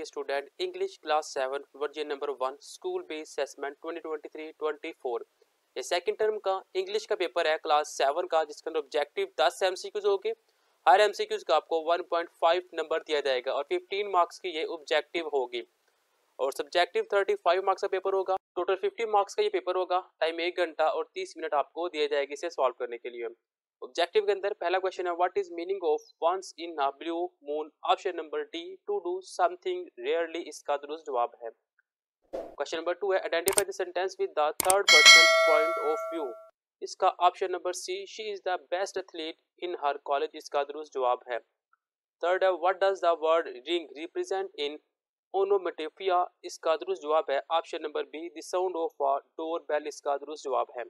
dear student, English class 7 version number 1 school based assessment 2023-24। ये second term का English का paper है class 7 का, जिसके अंदर ऑब्जेक्टिव 10 एमसीक्यूज होंगे। हर एमसीक्यूज का आपको 1.5 नंबर दिया जाएगा और 15 मार्क्स की ये ऑब्जेक्टिव होगी और सब्जेक्टिव 35 मार्क्स का पेपर होगा। टोटल 50 मार्क्स का ये पेपर होगा। टाइम 1 घंटा और 30 मिनट आपको दिए जाएंगे इसे सॉल्व करने के लिए। ऑब्जेक्टिव के अंदर पहला क्वेश्चन है, what is meaning of once in a blue moon. Option number D, to do something rarely, इसका दुरुस्त जवाब है। क्वेश्चन नंबर 2 है, identify the sentence with the third person point of view. इसका option number C, she is the best athlete in her college, इसका दुरुस्त जवाब है। थर्ड है, what does the word ring represent in onomatopoeia, इसका दुरुस्त जवाब है option number B, the sound of a door bell, इसका दुरुस्त जवाब है।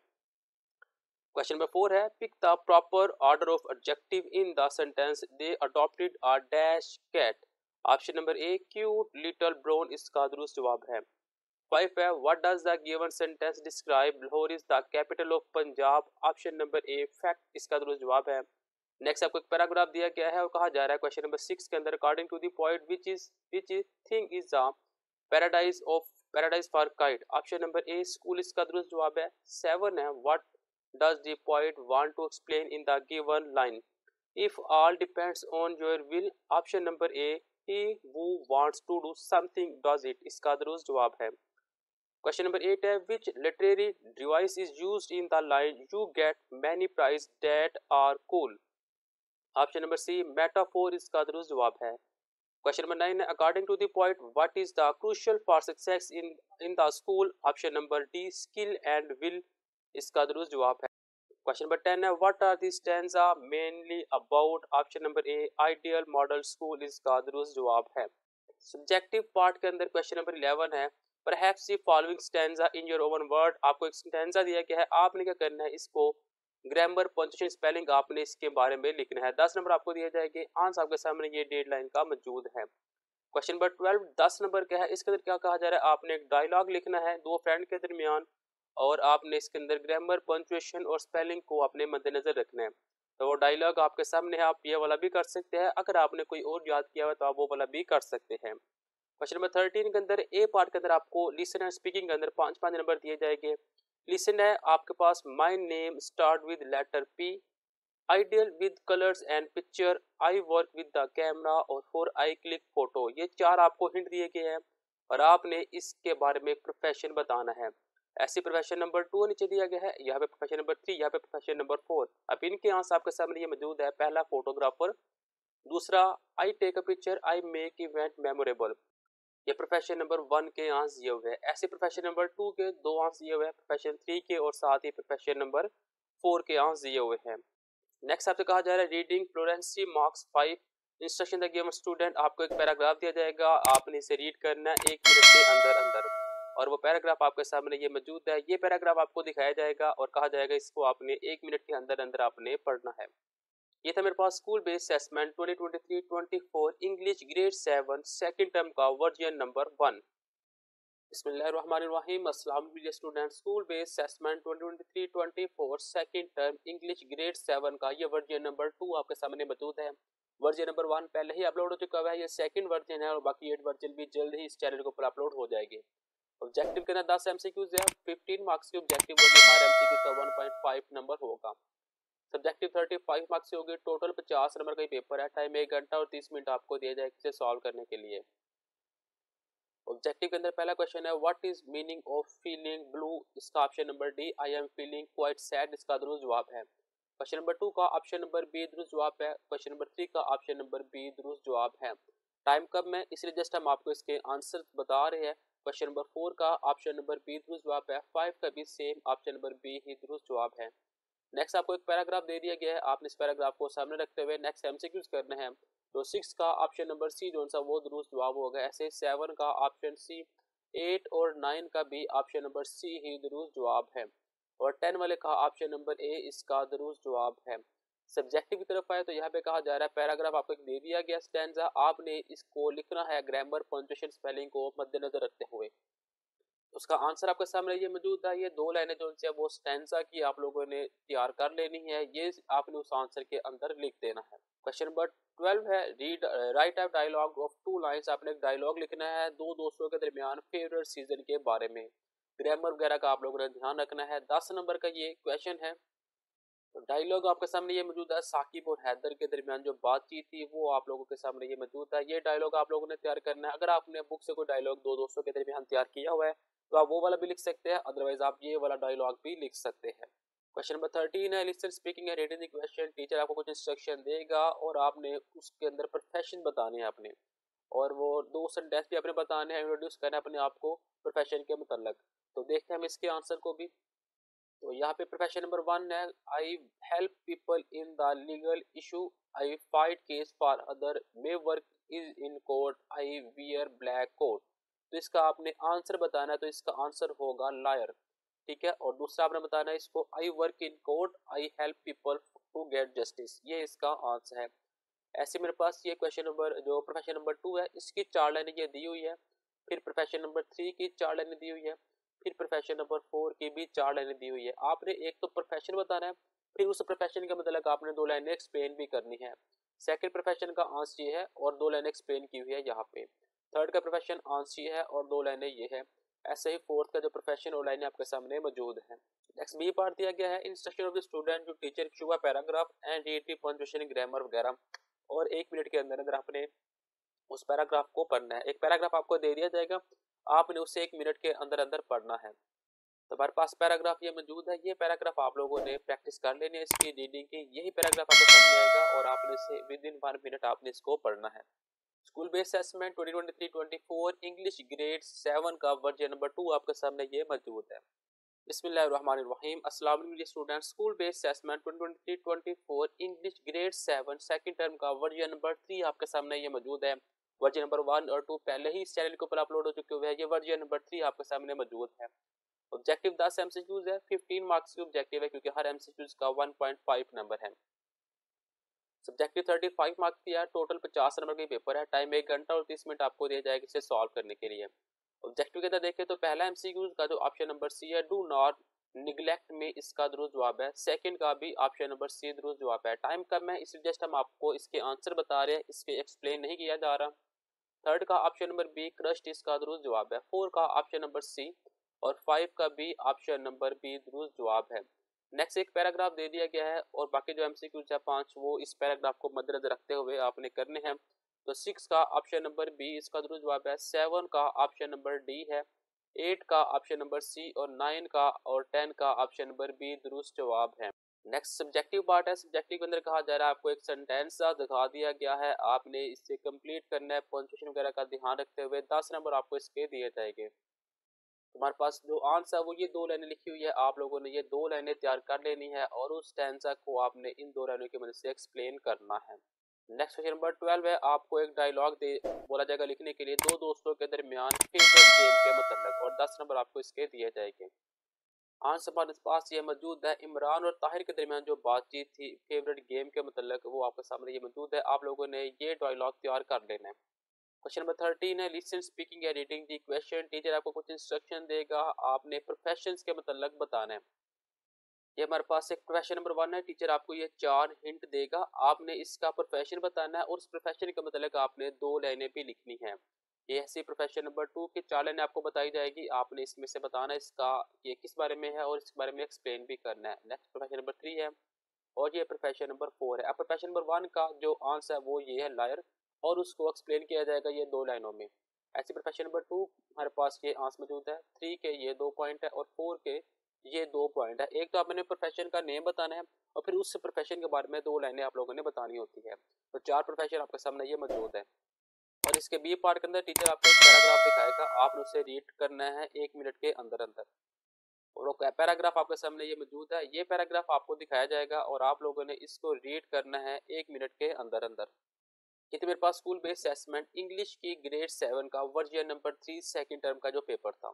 क्वेश्चन नंबर 4 है, pick the proper order of adjective in the sentence they adopted a dash cat. Option number A, cute little brown, इसका दुरुस्त जवाब है। 5 है, what does the given sentence describe Lahore is the capital of Punjab. Option number A, fact, इसका दुरुस्त जवाब है। Next आपको एक पैराग्राफ दिया गया है और कहा जा रहा है क्वेश्चन नंबर 6 के अंदर, according to the poet which thing is the paradise for kite. Option number A, school, इसका दुरुस्त जवाब है। 7 है, what does the poet want to explain in the given line? If all depends on your will, option number A, he who wants to do something does it, इसका दुरुस्त जवाब है। Question number 8 है, which literary device is used in the line you get many prize that are cool? Option number C, metaphor, इसका दुरुस्त जवाब है। Question number 9 है, according to the poet what is the crucial for success in the school. Option number D, skill and will, इसका दुरुस्त जवाब है। Question number 10 है, what are the stanza mainly about. Option number A, ideal model school, इसका दुरुस्त जवाब है। Subjective part के अंदर क्वेश्चन नंबर 11 है, perhaps the following stanza in your own word. आपको एक स्टैंजा दिया गया है, आपने क्या करना है, इसको ग्रामर, पंक्चुएशन, स्पेलिंग आपने इसके बारे में लिखना है। 10 नंबर आपको दिए जाएंगे। आंसर आपके सामने ये डेडलाइन का मौजूद है। क्वेश्चन नंबर 12 10 नंबर का है, इसके अंदर क्या कहा जा रहा है, आपने एक डायलॉग लिखना है दो फ्रेंड के दरमियान और आपने इसके अंदर ग्रामर, पंक्चुएशन और स्पेलिंग को अपने मद्देनजर रखना है। तो वो डायलॉग आपके सामने है, आप ये वाला भी कर सकते हैं। अगर आपने कोई और याद किया हुआ तो आप वो वाला भी कर सकते हैं। क्वेश्चन नंबर 13 के अंदर ए पार्ट के अंदर आपको लिसन एंड स्पीकिंग के अंदर 5 नंबर दिए जाएंगे। लिसन है आपके पास, my name start with letter P, I deal with colours and picture, I work with the camera और फॉर आई क्लिक फोटो। ये 4 आपको हिंट दिए गए हैं और आपने इसके बारे में प्रोफेशन बताना है। ऐसे प्रोफेशन नंबर 2 नीचे दिया गया है, यहाँ पे प्रोफेशन नंबर 3, यहाँ पे प्रोफेशन नंबर 4। अब इनके आंसर आपके सामने ये मौजूद है। पहला फोटोग्राफर, दूसरा I take a picture, I make event memorable. ये प्रोफेशन नंबर 1 के आंसर दिए हुए हैं। ऐसे प्रोफेशन नंबर 2 के 2 आंसर दिए हुए हैं, प्रोफेशन 3 के और साथ ही प्रोफेशन नंबर 4 के आंसर दिए हुए हैं। नेक्स्ट आपसे कहा जा रहा है, reading fluency marks 5, instruction the given student. आपको एक पैराग्राफ दिया जाएगा, आपने इसे रीड करना है 1 मिनट के अंदर अंदर और वो पैराग्राफ आपके सामने ये मौजूद है। ये पैराग्राफ आपको दिखाया जाएगा और कहा जाएगा इसको आपने 1 मिनट के अंदर अंदर आपने पढ़ना है। ये था मेरे पास school based assessment 2023-24 English grade 7 second term का वर्जन नंबर 1। बिस्मिल्लाहिर्रहमानिर्रहीम। अस्सलाम वालेकुम student, school based assessment 2023-24 second term English grade 7 का ये वर्जन नंबर 2 आपके सामने मौजूद है। वर्जन नंबर 1 पहले ही अपलोड हो चुका हुआ है, ये सेकंड वर्जन है और बाकी 8 वर्जन भी जल्द ही इस चैनल के ऊपर अपलोड हो जाएंगे। ऑब्जेक्टिव के अंदर 10 एमसीक्यूज है, 15 मार्क्स की ऑब्जेक्टिव होगी, हर एमसीक्यू का 1.5 नंबर होगा। सब्जेक्टिव 35 मार्क्स की होगी, टोटल 50 नंबर का पेपर है। टाइम 1 घंटा और 30 मिनट आपको दिया जाएगा इसे सॉल्व करने के लिए। ऑब्जेक्टिव के अंदर पहला क्वेश्चन है, what is meaning of feeling blue. इसका option number D, I am feeling quite sad, इसका दुरुस्त जवाब है। क्वेश्चन नंबर 2 का ऑप्शन नंबर बी दुरुस्त जवाब है। क्वेश्चन नंबर 3 का ऑप्शन नंबर बी दुरुस्त जवाब है। टाइम कम है इसलिए जस्ट हम आपको इसके आंसर बता रहे हैं। क्वेश्चन नंबर 4 का ऑप्शन नंबर बी दुरुस्त जवाब है। 5 का भी सेम ऑप्शन नंबर बी ही दुरुस्त जवाब है। नेक्स्ट आपको एक पैराग्राफ दे दिया गया है, आपने इस पैराग्राफ को सामने रखते हुए नेक्स्ट एमसीक्यूज करने हैं। तो 6 का ऑप्शन नंबर सी जो सा वो दुरुस्त जवाब होगा। ऐसे 7 का ऑप्शन सी, 8 और 9 का भी ऑप्शन नंबर सी ही दुरुस्त जवाब है और 10 वाले का ऑप्शन नंबर ए इसका दुरुस्त जवाब है। सब्जेक्टिव की तरफ आए तो यहाँ पे कहा जा रहा है, पैराग्राफ आपको दे दिया गया स्टैंजा, आपने इसको लिखना है ग्रामर, पंक्चुएशन, स्पेलिंग को मद्देनजर रखते हुए। उसका आंसर आपके सामने ये मौजूद है। ये दो लाइनें जो है वो स्टैंजा की आप लोगों ने तैयार कर लेनी है, ये आपने उस आंसर के अंदर लिख देना है। क्वेश्चन नंबर 12 है read write a dialogue of two lines. आपने एक डायलॉग लिखना है दो दोस्तों के दरमियान फेवरेट सीजन के बारे में। ग्रामर वगैरह का आप लोगों ने ध्यान रखना है। 10 नंबर का ये क्वेश्चन है। तो डायलॉग आपके सामने ये मौजूद है, साकिब और हैदर के दरमियान जो बातचीत थी वो आप लोगों के सामने ये मौजूद है। ये डायलॉग आप लोगों ने तैयार करना है। अगर आपने बुक से कोई डायलॉग दो दोस्तों के दरमियान तैयार किया हुआ है तो आप वो वाला भी लिख सकते हैं, अदरवाइज आप ये वाला डायलॉग भी लिख सकते हैं। क्वेश्चन नंबर 13 है listen speaking and reading the question. Teacher आपको कुछ इंस्ट्रक्शन देगा और आपने उसके अंदर प्रोफेशन बताने हैं अपने, और वो दो सेंटेंस भी आपने बताने हैं, इंट्रोड्यूस करना है अपने आप को प्रोफेशन के मुतल्लक। तो देखते हैं हम इसके आंसर को भी। तो यहाँ पे प्रोफेशन नंबर 1 है I help people in the legal issue, I fight case for other, my work is in court, I wear black coat. तो इसका आपने आंसर बताना है, तो इसका आंसर होगा लायर। ठीक है, और दूसरा आपने बताना है इसको I work in court, I help people to get justice, ये इसका आंसर है। ऐसे मेरे पास ये क्वेश्चन नंबर जो प्रोफेशन नंबर 2 है इसकी 4 लाइनें ये दी हुई है। फिर प्रोफेशन नंबर 3 की 4 लाइनें दी हुई है। फिर प्रोफेशन नंबर 4 की भी 4 लाइनें दी हुई है। आपने एक तो प्रोफेशन बताना है, फिर उस प्रोफेशन के मतलब आपने 2 लाइनें एक्सप्लेन भी करनी है। सेकंड प्रोफेशन का आंसर ये है और 2 लाइनें एक्सप्लेन की हुई है यहाँ पे। थर्ड का प्रोफेशन आंसर ये है और 2 लाइनें ये है। ऐसे ही फोर्थ का जो प्रोफेशन और लाइनें आपके सामने मौजूद है। नेक्स्ट बी पार्ट दिया गया है instruction of the student to teacher issue a paragraph and read the punctuation grammar वगैरह, और 1 मिनट के अंदर अंदर आपने उस पैराग्राफ को पढ़ना है। एक पैराग्राफ आपको दे दिया जाएगा, आपने उसे 1 मिनट के अंदर अंदर पढ़ना है। तो हमारे पास पैराग्राफ ये मौजूद है। ये पैराग्राफ आप लोगों ने प्रैक्टिस कर लेनी है इसकी रीडिंग की। यही पैराग्राफ आपको सामने आएगा और आपने इसे विद इन 1 मिनट आपने इसको पढ़ना है। School based assessment 2023-24 English grade 7 का वर्जन नंबर 2 आपके सामने ये मौजूद है। बिस्मिल्लाहिर्रहमानिर्रहीम। अस्सलाम वालेकुम students. School based assessment 2023-24 English grade 7 second term का वर्जन नंबर 3 आपके सामने ये मौजूद है। वर्जन नंबर 1 और 2 पहले ही इस चैनल के ऊपर अपलोड हो चुके हुए हैं। ये वर्जन नंबर 3 आपके सामने मौजूद है। ऑब्जेक्टिव 10 एमसीक्यूज है, 15 मार्क्स की ऑब्जेक्टिव है क्योंकि हर एमसीक्यूज का 1.5 नंबर है। सब्जेक्टिव 35 मार्क्स की है, टोटल 50 नंबर का पेपर है। टाइम 1 घंटा और 30 मिनट आपको दिया जाएगा इसे सॉल्व करने के लिए। ऑब्जेक्टिव के अंदर देखें तो पहला एमसीक्यूज का जो ऑप्शन नंबर सी है डू नॉट निगलेक्ट में इसका दुरुस्त जवाब है। सेकंड का भी ऑप्शन नंबर सी दुरुस्त जवाब है। टाइम कम है इसलिए जस्ट हम आपको इसके आंसर बता रहे हैं, इसके एक्सप्लेन नहीं किया जा रहा। थर्ड का ऑप्शन नंबर बी क्रस्ट इसका दुरुस्त जवाब है। 4 का ऑप्शन नंबर सी और 5 का भी ऑप्शन नंबर बी दुरुस्त जवाब है। नेक्स्ट एक पैराग्राफ दे दिया गया है और बाकी जो एमसीक्यूज है 5 वो इस पैराग्राफ को मद्देनजर रखते हुए आपने करने हैं। तो 6 का ऑप्शन नंबर बी इसका दुरुस्त जवाब है। 7 का ऑप्शन नंबर डी है। 8 का ऑप्शन नंबर सी और 9 का और 10 का ऑप्शन नंबर बी दुरुस्त जवाब है। नेक्स्ट सब्जेक्टिव पार्ट है। सब्जेक्टिव के अंदर कहा जा रहा है आपको एक सेंटेंस दिखा दिया गया है, आपने इससे कंप्लीट करना है पंक्चुएशन वगैरह का ध्यान रखते हुए। 10 नंबर आपको इसके दिए जाएंगे। तुम्हारे पास जो आंसर है वो ये 2 लाइनें लिखी हुई है, आप लोगों ने ये 2 लाइनें तैयार कर लेनी है और उस स्टैंजा को आपने इन 2 लाइनों की मदद से एक्सप्लेन करना है। नेक्स्ट क्वेश्चन नंबर 12 है, आपको एक डायलॉग दे बोला जाएगा लिखने के लिए दो दोस्तों के दरमियान फेवरेट गेम के मतलब, और 10 नंबर आपको इसके दिए जाएंगे। आंसर हमारे पास ये मौजूद है इमरान और ताहिर के दरमियान जो बातचीत थी फेवरेट गेम के मतलब वो आपके सामने ये मौजूद है। आप लोगों ने ये डायलॉग तैयार कर लेना है। क्वेश्चन नंबर 13 है लिसन स्पीकिंग या रीडिंग दी क्वेश्चन। टीचर आपको कुछ इंस्ट्रक्शन देगा, आपने प्रोफेशंस के मतलब बताना है। ये हमारे पास एक क्वेश्चन नंबर 1 है। टीचर आपको ये 4 हिंट देगा, आपने इसका प्रोफेशन बताना है और उस प्रोफेशन के मतलब आपने 2 लाइनें भी लिखनी है। ये ऐसी प्रोफेशन नंबर 2 की 4 लाइनें आपको बताई जाएगी, आपने इसमें से बताना इसका ये किस बारे में है और इसके बारे में एक्सप्लेन भी करना है। नेक्स्ट प्रोफेशन नंबर 3 है और ये प्रोफेशन नंबर 4 है। अब प्रोफेशन नंबर 1 का जो आंसर है वो ये है लायर, और उसको एक्सप्लेन किया जाएगा ये 2 लाइनों में। ऐसे प्रोफेशन नंबर 2 हमारे पास ये आंसर मौजूद है। 3 के ये 2 पॉइंट है और 4 के ये 2 पॉइंट है। एक तो आपने प्रोफेशन का नेम बताना है और फिर उस प्रोफेशन के बारे में 2 लाइनें आप लोगों ने बतानी होती है। तो 4 प्रोफेशन आपके सामने ये मौजूद है और इसके बी पार्ट के अंदर टीचर आपको एक पैराग्राफ दिखाएगा, आपने उसे रीड करना है 1 मिनट के अंदर अंदर। और पैराग्राफ आपके सामने ये मौजूद है, ये पैराग्राफ आपको दिखाया जाएगा और आप लोगों ने इसको रीड करना है 1 मिनट के अंदर अंदर। ये तो मेरे पास स्कूल बेस्ड असेसमेंट इंग्लिश की ग्रेड 7 का वर्जन नंबर 3 सेकंड टर्म का जो पेपर था।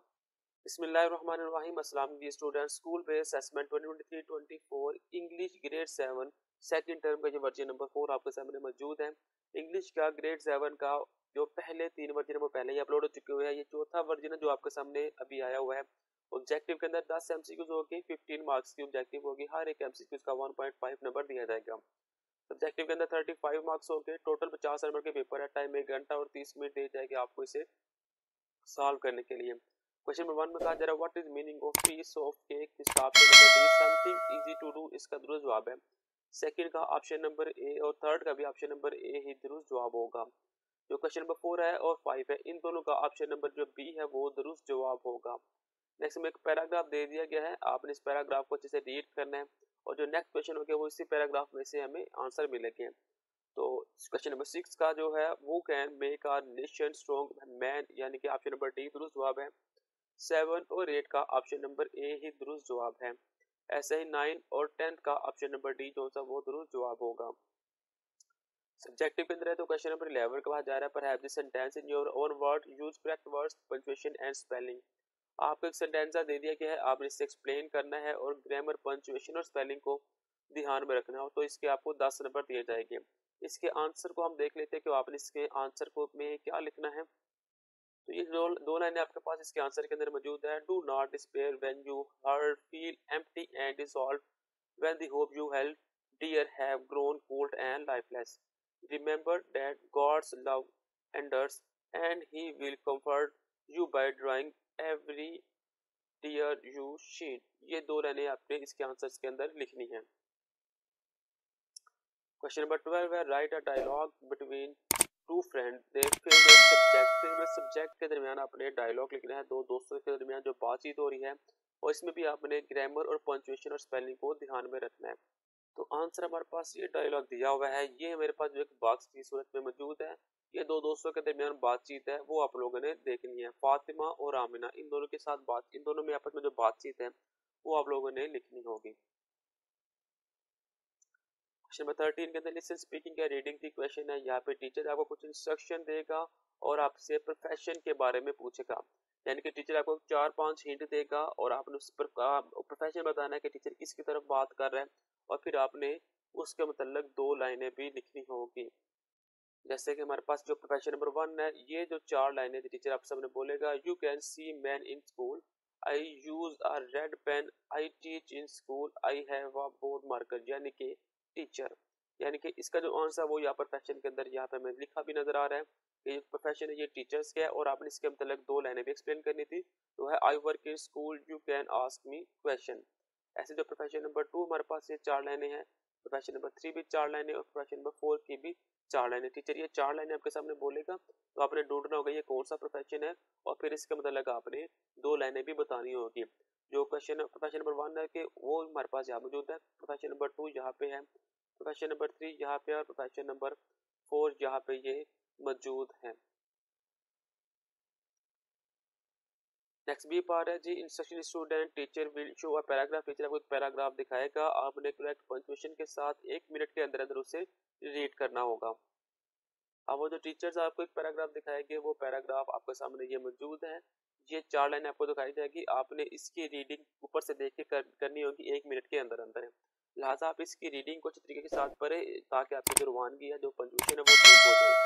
बिस्मिल्लाहिर्रहमानिर्रहीम। अस्सलाम वालेकुम students. School based assessment 2023-24 English grade 7 second term का जो वर्जन नंबर 4 आपके सामने मौजूद है। इंग्लिश का ग्रेड 7 का जो पहले 3 वर्जन है वो पहले ही अपलोड हो चुके हुए हैं। ये चौथा वर्जन है जो आपके सामने अभी आया हुआ है। ऑब्जेक्टिव के अंदर 10 एमसीक्यूज होगी, 15 मार्क्स की ऑब्जेक्टिव होगी। हर एक एमसीक्यूज का 1.5 नंबर दिया जाएगा। सब्जेक्टिव के अंदर 35 मार्क्स होंगे। टोटल 50 नंबर के पेपर है। टाइम 1 घंटा और 30 मिनट दिए जाएंगे आपको इसे सॉल्व करने के लिए। क्वेश्चन नंबर 1 में कहा जा रहा है what is meaning of piece of cake, इसका option number D something easy to do, इसका दुरुस्त जवाब है। सेकंड का ऑप्शन नंबर ए और थर्ड का भी ऑप्शन नंबर ए ही दुरुस्त जवाब होगा। जो क्वेश्चन नंबर 4 है और 5 है, इन दोनों का ऑप्शन नंबर जो बी है वो दुरुस्त जवाब होगा। नेक्स्ट में एक पैराग्राफ दे दिया गया है, आपने इस पैराग्राफ को अच्छे से रीड करना है और जो नेक्स्ट क्वेश्चन हो गया वो इसी पैराग्राफ में से हमें आंसर मिलेंगे। तो क्वेश्चन नंबर 6 का जो है वो can make our nation strong man, यानी कि ऑप्शन नंबर डी दुरुस्त जवाब है। 7 और 8 का ऑप्शन नंबर ए ही दुरुस्त जवाब है। ऐसे ही 9 और 10 का ऑप्शन नंबर डी जो सा वो दुरुस्त जवाब होगा। सब्जेक्टिव के अंदर है तो क्वेश्चन नंबर 11 का जा रहा है perhaps this sentence in your own word use correct words punctuation and spelling. आपको एक सेंटेंस दे दिया गया है, आपने इसे एक्सप्लेन करना है और ग्रामर पंक्चुएशन और स्पेलिंग को ध्यान में रखना हो। तो इसके आपको 10 नंबर दिए जाएंगे। इसके आंसर को हम देख लेते हैं कि आपने इसके आंसर को में क्या लिखना है। तो ये दो लाइनें आपके पास इसके आंसर के अंदर मौजूद है। Do not despair when you hurt feel empty and dissolve when the hope you held dear have grown cold and lifeless. Remember that God's love endures and He will comfort you by drying every tear you shed. ये दो लाइनें आपने इसके answers के अंदर लिखनी है। Question number 12 है write a dialogue between two friend their favourite subject के दरमियान आपने डायलॉग लिखना है। दो दोस्तों के दरमियान जो बातचीत हो रही है और इसमें भी आपने ग्रामर और पंक्चुएशन और स्पेलिंग को ध्यान में रखना है। तो आंसर हमारे पास ये डायलॉग दिया हुआ है, ये मेरे पास जो एक बॉक्स की सूरत में मौजूद है। ये दो दोस्तों के दरमियान बातचीत है वो आप लोगों ने देखनी है। फातिमा और आमिना इन दोनों के साथ इन दोनों में आपस में जो बातचीत है वो आप लोगों ने लिखनी होगी। क्वेश्चन नंबर 13 के अंदर लिसन स्पीकिंग या रीडिंग की क्वेश्चन है। यहाँ पे टीचर आपको कुछ इंस्ट्रक्शन देगा और आपसे प्रोफेशन के बारे में पूछेगा, यानी कि टीचर आपको 4-5 हिंट देगा और आपने उस पर प्रोफेशन बताना है कि टीचर किसकी तरफ बात कर रहा है और फिर आपने उसके मतलब 2 लाइनें भी लिखनी होगी। जैसे कि हमारे पास जो प्रोफेशन नंबर 1 है, ये जो 4 लाइनें थी टीचर आप सबने बोलेगा you can see man in school, I use a red pen, I teach in school, I have a board marker, यानी कि टीचर। यानी कि इसका जो आंसर वो यहाँ प्रोफेशन के अंदर यहाँ पे हमें लिखा भी नजर आ रहा है कि ये प्रोफेशन है ये टीचर्स का है और आपने इसके मतलब 2 लाइनें भी एक्सप्लेन करनी थी। तो है आई work in school you can ask me question. ऐसे जो प्रोफेशन नंबर 2 हमारे पास ये 4 लाइनें हैं, प्रोफेशन नंबर 3 भी 4 लाइनें और प्रोफेशन नंबर 4 की भी 4 लाइनें। टीचर ये 4 लाइनें आपके सामने बोलेगा तो आपने ढूंढना होगा ये कौन सा प्रोफेशन है और फिर इसका मतलब आपने 2 लाइनें भी बतानी होगी। जो क्वेश्चन प्रोफेशन नंबर 1 है कि वो हमारे पास यहाँ मौजूद है, प्रोफेशन नंबर 2 यहाँ पे है, प्रोफेशन नंबर 3 यहाँ पे और प्रोफेशन नंबर 4 यहाँ पे ये मौजूद है। नेक्स्ट बी पार्ट है जी instruction student teacher will show a paragraph. Teacher आपको एक पैराग्राफ दिखाएगा, आपने करेक्ट पंक्चुएशन के साथ 1 मिनट के अंदर अंदर उसे रीड करना होगा। अब वो जो टीचर्स आपको एक पैराग्राफ दिखाएंगे वो पैराग्राफ आपके सामने ये मौजूद है। ये 4 लाइनें आपको दिखाई जाएगी, आपने इसकी रीडिंग ऊपर से देख के करनी होगी 1 मिनट के अंदर अंदर है। लिहाजा आप इसकी रीडिंग को अच्छे तरीके के साथ पढ़े ताकि आपकी जो रवानगी है जो पंक्चुएशन है वो ठीक हो जाए।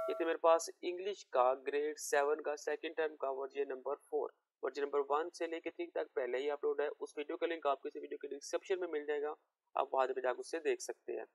ये थे मेरे पास इंग्लिश का ग्रेड 7 का सेकंड टर्म का वर्जन नंबर 4। वर्जन नंबर 1 से लेकर 3 तक पहले ही अपलोड है। उस वीडियो का लिंक आपको इस वीडियो के डिस्क्रिप्शन में मिल जाएगा, आप बाद में जाकर उससे देख सकते हैं।